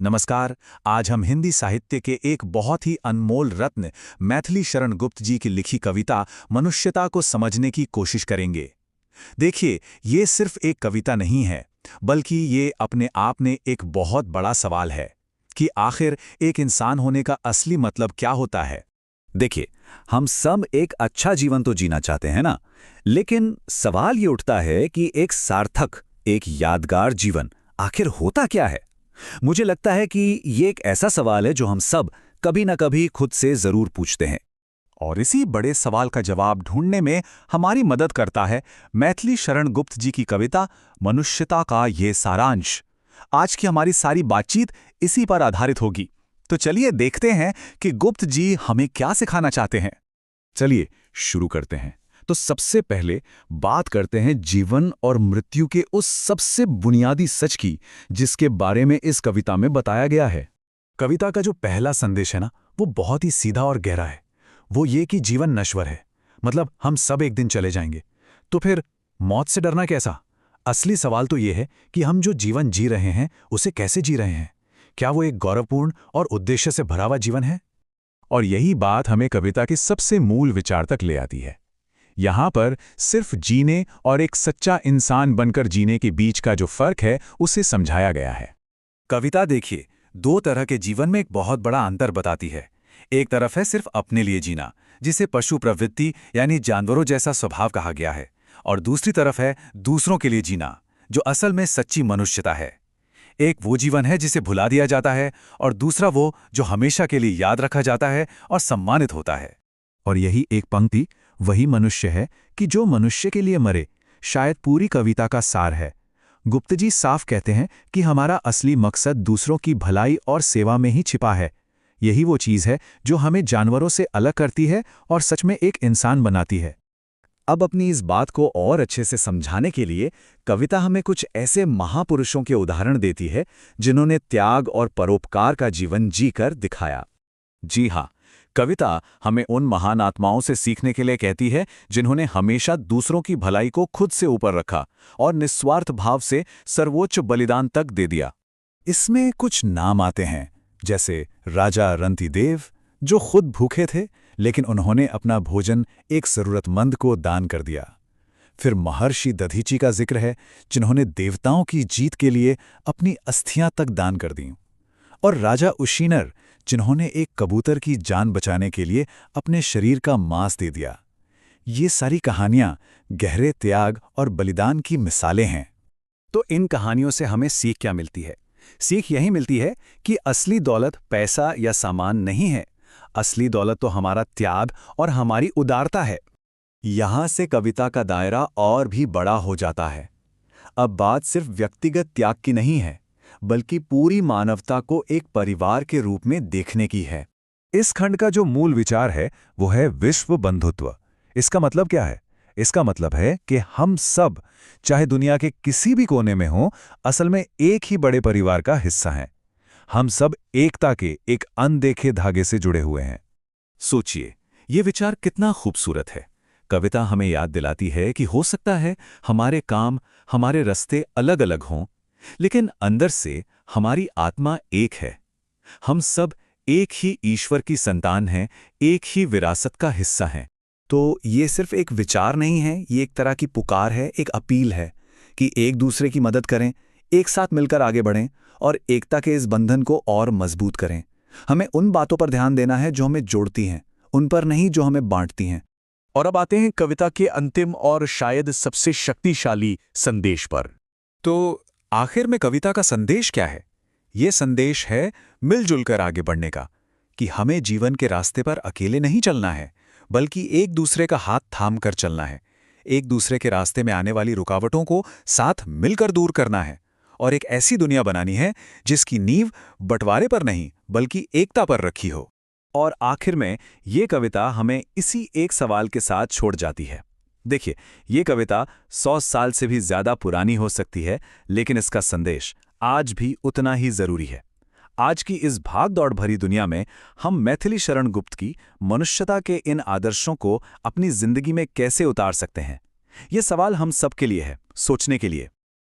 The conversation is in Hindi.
नमस्कार। आज हम हिंदी साहित्य के एक बहुत ही अनमोल रत्न मैथिली शरण गुप्त जी की लिखी कविता मनुष्यता को समझने की कोशिश करेंगे। देखिए, ये सिर्फ एक कविता नहीं है, बल्कि ये अपने आप में एक बहुत बड़ा सवाल है कि आखिर एक इंसान होने का असली मतलब क्या होता है। देखिए, हम सब एक अच्छा जीवन तो जीना चाहते हैं ना, लेकिन सवाल ये उठता है कि एक सार्थक, एक यादगार जीवन आखिर होता क्या है। मुझे लगता है कि ये एक ऐसा सवाल है जो हम सब कभी ना कभी खुद से जरूर पूछते हैं। और इसी बड़े सवाल का जवाब ढूंढने में हमारी मदद करता है मैथिली शरण गुप्त जी की कविता मनुष्यता का ये सारांश। आज की हमारी सारी बातचीत इसी पर आधारित होगी। तो चलिए देखते हैं कि गुप्त जी हमें क्या सिखाना चाहते हैं। चलिए शुरू करते हैं। तो सबसे पहले बात करते हैं जीवन और मृत्यु के उस सबसे बुनियादी सच की, जिसके बारे में इस कविता में बताया गया है। कविता का जो पहला संदेश है ना, वो बहुत ही सीधा और गहरा है। वो ये कि जीवन नश्वर है, मतलब हम सब एक दिन चले जाएंगे। तो फिर मौत से डरना कैसा? असली सवाल तो ये है कि हम जो जीवन जी रहे हैं उसे कैसे जी रहे हैं। क्या वो एक गौरवपूर्ण और उद्देश्य से भरा हुआ जीवन है? और यही बात हमें कविता के सबसे मूल विचार तक ले आती है। यहाँ पर सिर्फ जीने और एक सच्चा इंसान बनकर जीने के बीच का जो फर्क है उसे समझाया गया है। कविता देखिए, दो तरह के जीवन में एक बहुत बड़ा अंतर बताती है। एक तरफ है सिर्फ अपने लिए जीना, जिसे पशु प्रवृत्ति यानी जानवरों जैसा स्वभाव कहा गया है, और दूसरी तरफ है दूसरों के लिए जीना, जो असल में सच्ची मनुष्यता है। एक वो जीवन है जिसे भुला दिया जाता है, और दूसरा वो जो हमेशा के लिए याद रखा जाता है और सम्मानित होता है। और यही एक पंक्ति वही मनुष्य है कि जो मनुष्य के लिए मरे, शायद पूरी कविता का सार है। गुप्त जी साफ कहते हैं कि हमारा असली मकसद दूसरों की भलाई और सेवा में ही छिपा है। यही वो चीज़ है जो हमें जानवरों से अलग करती है और सच में एक इंसान बनाती है। अब अपनी इस बात को और अच्छे से समझाने के लिए कविता हमें कुछ ऐसे महापुरुषों के उदाहरण देती है जिन्होंने त्याग और परोपकार का जीवन जीकर दिखाया। जी हाँ, कविता हमें उन महान आत्माओं से सीखने के लिए कहती है जिन्होंने हमेशा दूसरों की भलाई को खुद से ऊपर रखा और निस्वार्थ भाव से सर्वोच्च बलिदान तक दे दिया। इसमें कुछ नाम आते हैं, जैसे राजा रंतिदेव, जो खुद भूखे थे लेकिन उन्होंने अपना भोजन एक जरूरतमंद को दान कर दिया। फिर महर्षि दधीची का जिक्र है, जिन्होंने देवताओं की जीत के लिए अपनी अस्थियां तक दान कर दीं। और राजा उशीनर, जिन्होंने एक कबूतर की जान बचाने के लिए अपने शरीर का मांस दे दिया। ये सारी कहानियां गहरे त्याग और बलिदान की मिसालें हैं। तो इन कहानियों से हमें सीख क्या मिलती है? सीख यही मिलती है कि असली दौलत पैसा या सामान नहीं है। असली दौलत तो हमारा त्याग और हमारी उदारता है। यहां से कविता का दायरा और भी बड़ा हो जाता है। अब बात सिर्फ व्यक्तिगत त्याग की नहीं है, बल्कि पूरी मानवता को एक परिवार के रूप में देखने की है। इस खंड का जो मूल विचार है वो है विश्व बंधुत्व। इसका मतलब क्या है? इसका मतलब है कि हम सब, चाहे दुनिया के किसी भी कोने में हों, असल में एक ही बड़े परिवार का हिस्सा हैं। हम सब एकता के एक अनदेखे धागे से जुड़े हुए हैं। सोचिए, ये विचार कितना खूबसूरत है। कविता हमें याद दिलाती है कि हो सकता है हमारे काम, हमारे रास्ते अलग अलग हों, लेकिन अंदर से हमारी आत्मा एक है। हम सब एक ही ईश्वर की संतान हैं, एक ही विरासत का हिस्सा हैं। तो ये सिर्फ एक विचार नहीं है, ये एक तरह की पुकार है, एक अपील है कि एक दूसरे की मदद करें, एक साथ मिलकर आगे बढ़ें और एकता के इस बंधन को और मजबूत करें। हमें उन बातों पर ध्यान देना है जो हमें जोड़ती हैं, उन पर नहीं जो हमें बांटती हैं। और अब आते हैं कविता के अंतिम और शायद सबसे शक्तिशाली संदेश पर। तो आखिर में कविता का संदेश क्या है? ये संदेश है मिलजुल कर आगे बढ़ने का, कि हमें जीवन के रास्ते पर अकेले नहीं चलना है, बल्कि एक दूसरे का हाथ थाम कर चलना है। एक दूसरे के रास्ते में आने वाली रुकावटों को साथ मिलकर दूर करना है और एक ऐसी दुनिया बनानी है जिसकी नींव बंटवारे पर नहीं बल्कि एकता पर रखी हो। और आखिर में ये कविता हमें इसी एक सवाल के साथ छोड़ जाती है। देखिए, ये कविता 100 साल से भी ज्यादा पुरानी हो सकती है, लेकिन इसका संदेश आज भी उतना ही जरूरी है। आज की इस भाग-दौड़ भरी दुनिया में हम मैथिली शरण गुप्त की मनुष्यता के इन आदर्शों को अपनी जिंदगी में कैसे उतार सकते हैं? ये सवाल हम सबके लिए है, सोचने के लिए।